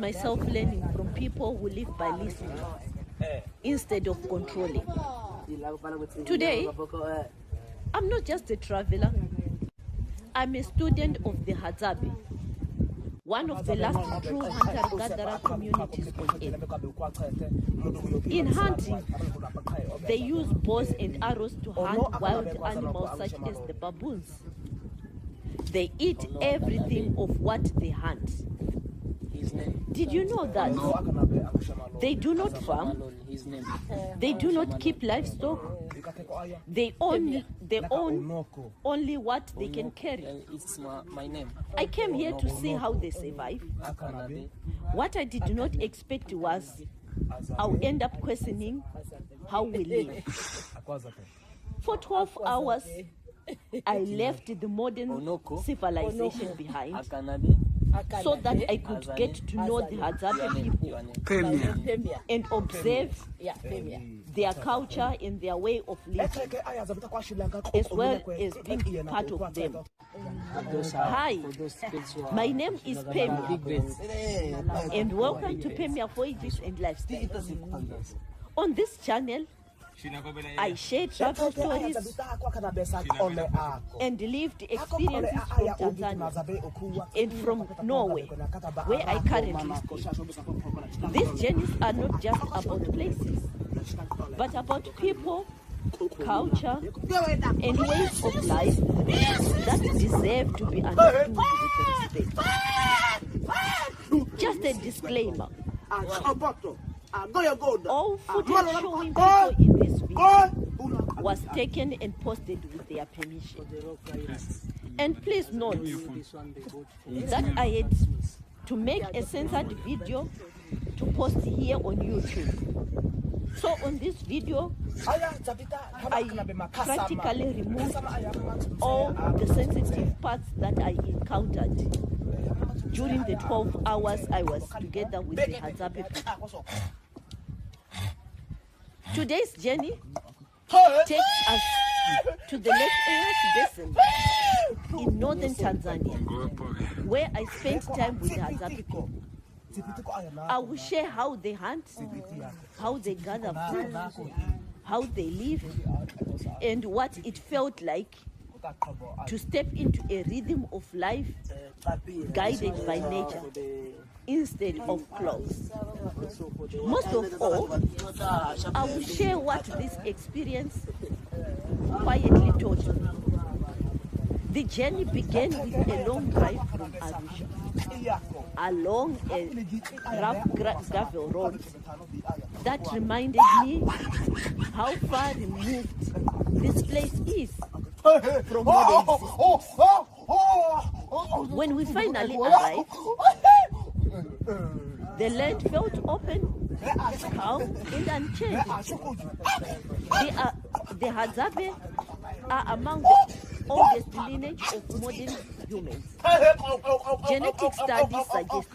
myself learning from people who live by listening instead of controlling. Today, I'm not just a traveler. I'm a student of the Hadzabe, one of the last true hunter-gatherer communities on earth. In hunting, they use bows and arrows to hunt wild animals such as the baboons. They eat everything of what they hunt. Did you know that they do not farm? They do not keep livestock. They own only what they can carry. I came here to see how they survive. What I did not expect was I'll end up questioning how we live. For 12 hours, I left the modern civilization behind so that I could get to know the Hadzabe people and observe their culture and their way of living, as well as being part of them. Hi, my name is Pemia, and welcome to Pemia Voyages and Lifestyle. On this channel, I share travel stories and lived experiences from Tanzania and from Norway, where I currently stay. These journeys are not just about places, but about people, culture, and ways of life that deserve to be understood with respect. Just a disclaimer. All footage showing people in this video was taken and posted with their permission. And please note that I had to make a censored video to post here on YouTube. So on this video, I practically removed all the sensitive parts that I encountered during the 12 hours I was together with the Hadzabe people. Today's journey takes us to the Lake Eyasi Basin in northern Tanzania, where I spent time with the Hadzabe people. I will share how they hunt, how they gather food, how they live, and what it felt like to step into a rhythm of life guided by nature instead of clothes. Most of all, I will share what this experience quietly taught me. The journey began with a long drive from Arusha, along a rough gravel road that reminded me how far removed this place is from modern existence. When we finally arrived, the land felt open, calm, and unchanged. The Hadzabe are among the oldest lineage of modern humans. Genetic studies suggest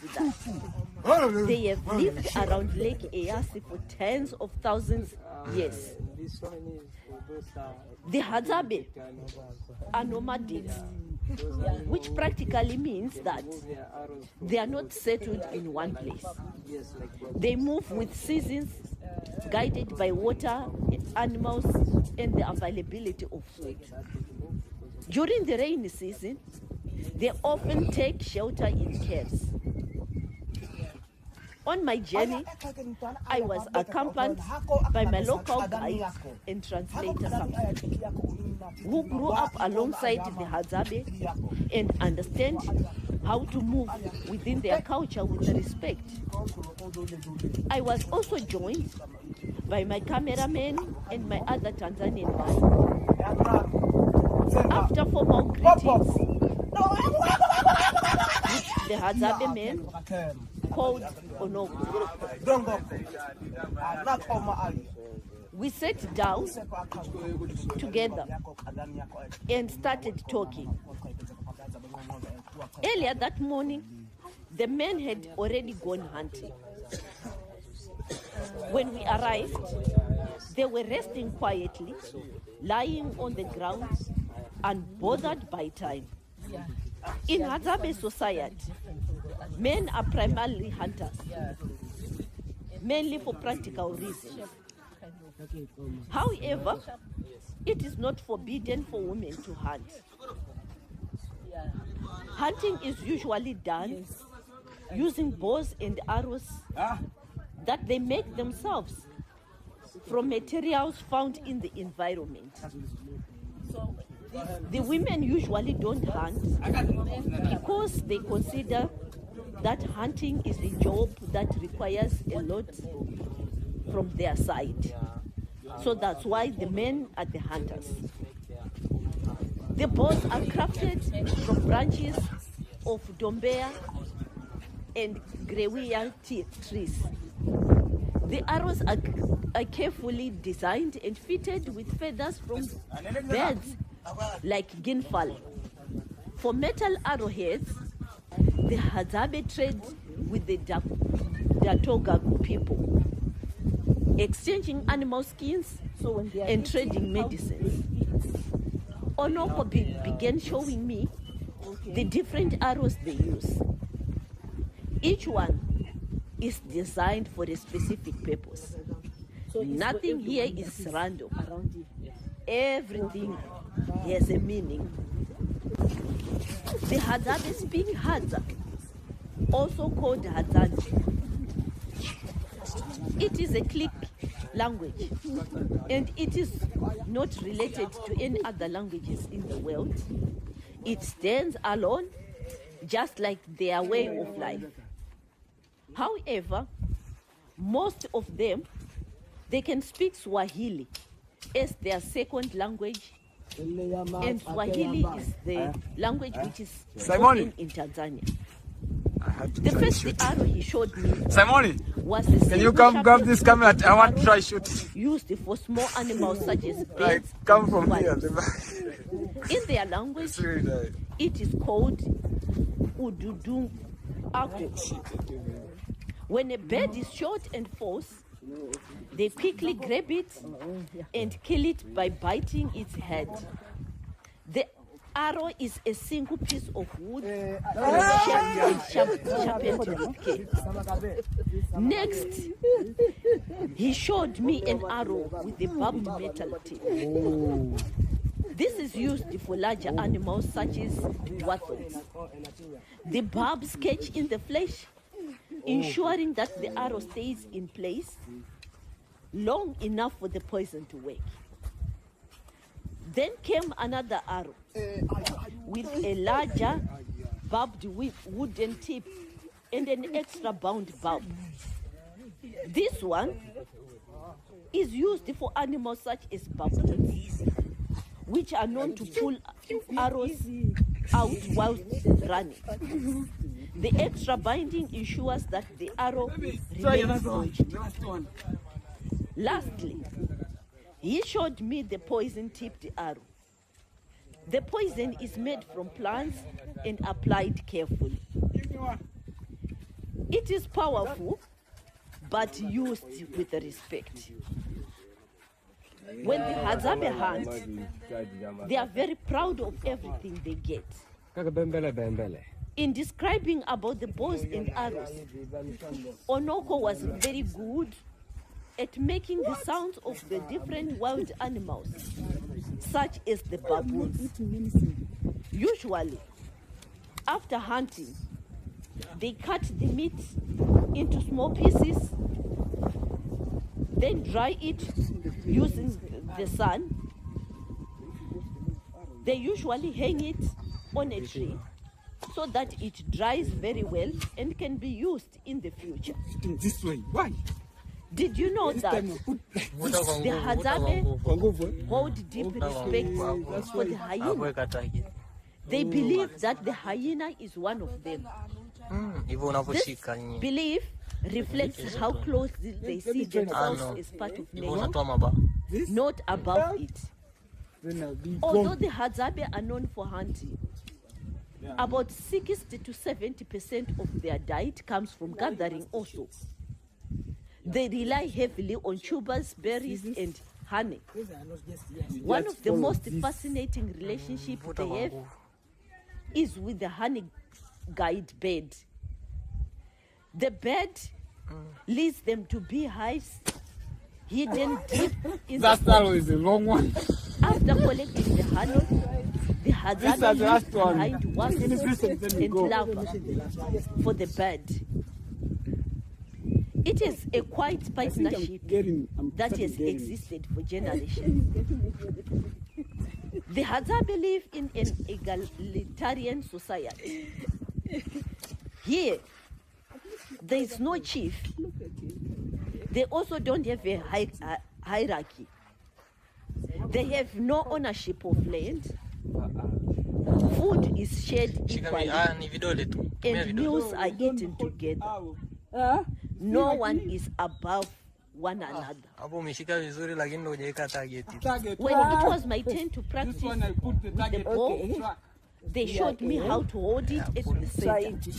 that they have lived around Lake Eyasi for tens of thousands of years. The Hadzabe are nomadics, which practically means that they are not settled in one place. They move with seasons, guided by water, animals, and the availability of food. During the rainy season, they often take shelter in caves. On my journey, I was accompanied by my local guide and translator, who grew up alongside the Hadzabe and understand how to move within their culture with respect. I was also joined by my cameraman and my other Tanzanian guide. After formal greetings, which the Hadzabe men called Onoku, we sat down together and started talking. Earlier that morning, the men had already gone hunting. When we arrived, they were resting quietly, lying on the ground, unbothered by time. In Hadzabe society, Men are primarily hunters, mainly for practical reasons. However, it is not forbidden for women to hunt. Hunting is usually done using bows and arrows that they make themselves from materials found in the environment. The women usually don't hunt because they consider that hunting is a job that requires a lot from their side. So that's why the men are the hunters. The bows are crafted from branches of dombea and grewia trees. The arrows are carefully designed and fitted with feathers from birds like ginfal. For metal arrowheads, the Hadzabe trade with the Datoga people, exchanging animal skins and trading medicines. Onoko began showing me the different arrows they use. Each one is designed for a specific purpose. Nothing here is random. Everything has a meaning. The Hadzabe speak Hadza, also called Hadzabe. It is a click language, and it is not related to any other languages in the world. It stands alone, just like their way of life. However, most of them, they can speak Swahili as their second language, and Swahili is the language which is spoken in Tanzania. The first arrow he showed me was a can you come grab this camera? I want to try shooting. Used for small animals such as birds. Like, come from here. In their language, it is called ududung ako. When a bird is shot and falls, they quickly grab it and kill it by biting its head. The arrow is a single piece of wood sharpened with care. Next, he showed me an arrow with a barbed metal tip. This is used for larger animals such as warthogs. The barbs catch in the flesh, ensuring that the arrow stays in place long enough for the poison to work. Then came another arrow with a larger barbed wooden tip and an extra bound barb. This one is used for animals such as baboons, which are known to pull arrows out while running. The extra binding ensures that the arrow remains lodged. Lastly, he showed me the poison-tipped arrow. The poison is made from plants and applied carefully. It is powerful, but used with respect. When the Hadzabe hunt, they are very proud of everything they get. In describing about the bows and arrows, Onoko was very good at making the sounds of the different wild animals, such as the baboons. Usually, after hunting, they cut the meat into small pieces, then dry it using the sun. They usually hang it on a tree so that it dries very well and can be used in the future. This way, why? Did you know that the Hadzabe hold deep respect for the hyena? They believe that the hyena is one of them. This belief reflects how close they see themselves as part of nature, not above it. Although the Hadzabe are known for hunting, about 60 to 70% of their diet comes from gathering also. They rely heavily on tubers, berries, and honey. One of the most fascinating relationships they have is with the honey guide bird, The bed leads them to beehives hidden deep in That the style is a long one. After collecting the honey, the Hadzabe leaves behind wasps and larvae for the bird. It is a quiet partnership that has existed for generations. The Hadzabe live in an egalitarian society. Here, there is no chief. They also don't have a hierarchy. They have no ownership of land. Food is shared equally, and meals are eaten together. No one is above one another. When it was my turn to practice with the bow, they showed me how to hold it at the center,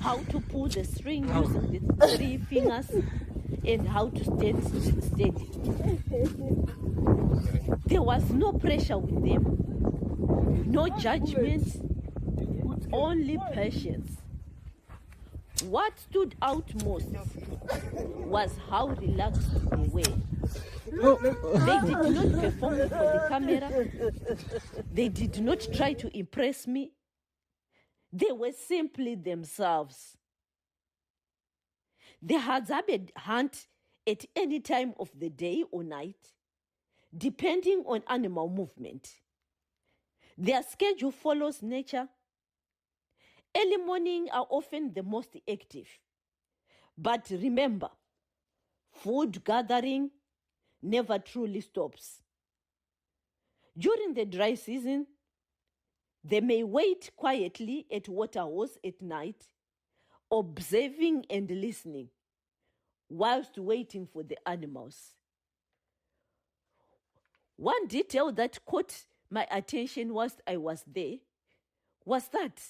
how to pull the string using the 3 fingers, and how to stand steady. There was no pressure with them, no judgment, only patience. What stood out most was how relaxed they were. They did not perform for the camera. They did not try to impress me. They were simply themselves. The Hadzabe hunt at any time of the day or night, depending on animal movement. Their schedule follows nature. Early morning are often the most active. But remember, food gathering never truly stops. During the dry season, they may wait quietly at waterholes at night, observing and listening, whilst waiting for the animals. One detail that caught my attention whilst I was there was that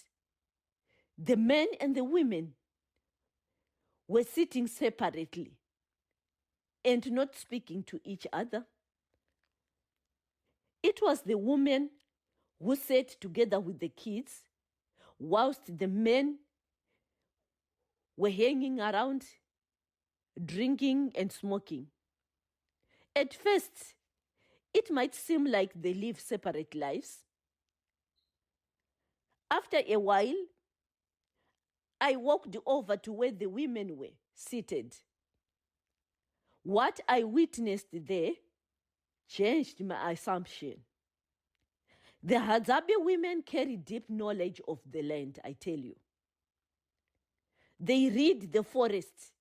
the men and the women were sitting separately and not speaking to each other. It was the women who sat together with the kids, whilst the men were hanging around, drinking and smoking. At first, it might seem like they live separate lives. After a while, I walked over to where the women were seated. What I witnessed there changed my assumption. The Hadzabe women carry deep knowledge of the land, I tell you. They read the forest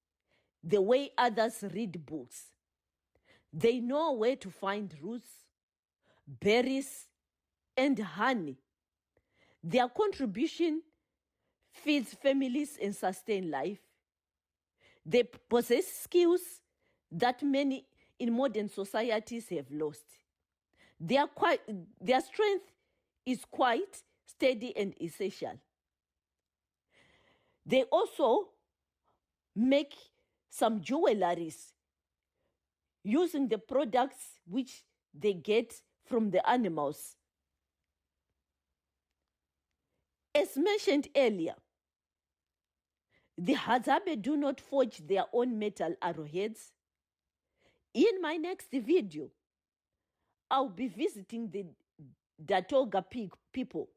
the way others read books. They know where to find roots, berries, and honey. Their contribution feeds families and sustains life. They possess skills that many in modern societies have lost. Their strength is quite steady and essential. They also make some jewelries using the products which they get from the animals. As mentioned earlier, the Hadzabe do not forge their own metal arrowheads. In my next video, I'll be visiting the Datoga people,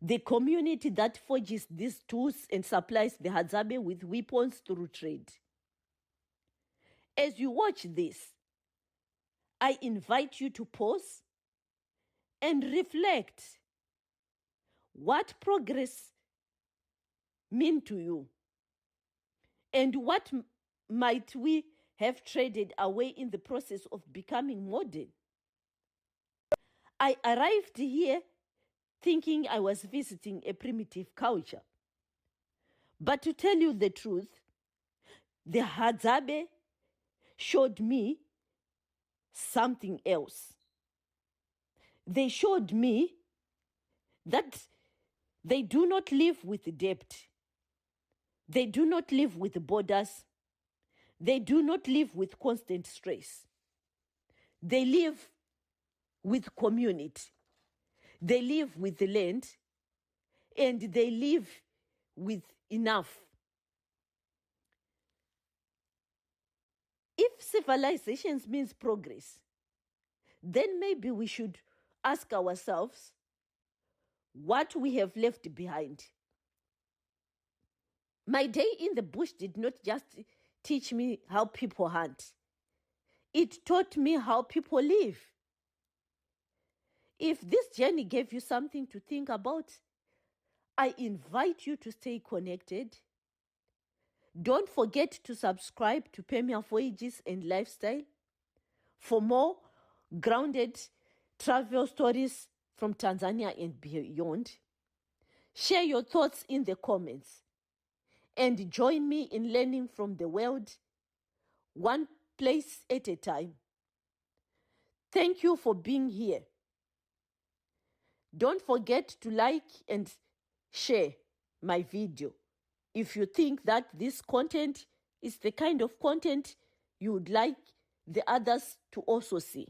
the community that forges these tools and supplies the Hadzabe with weapons through trade. As you watch this, I invite you to pause and reflect. What progress mean to you? And what might we have traded away in the process of becoming modern? I arrived here thinking I was visiting a primitive culture. But to tell you the truth, the Hadzabe showed me something else. They showed me that they do not live with debt. They do not live with borders. They do not live with constant stress. They live with community. They live with the land, and they live with enough. If civilizations means progress, then maybe we should ask ourselves what we have left behind. My day in the bush did not just teach me how people hunt. It taught me how people live. If this journey gave you something to think about, I invite you to stay connected. Don't forget to subscribe to Premier Voyages and Lifestyle for more grounded travel stories from Tanzania and beyond. Share your thoughts in the comments and join me in learning from the world, one place at a time. Thank you for being here. Don't forget to like and share my video if you think that this content is the kind of content you would like the others to also see.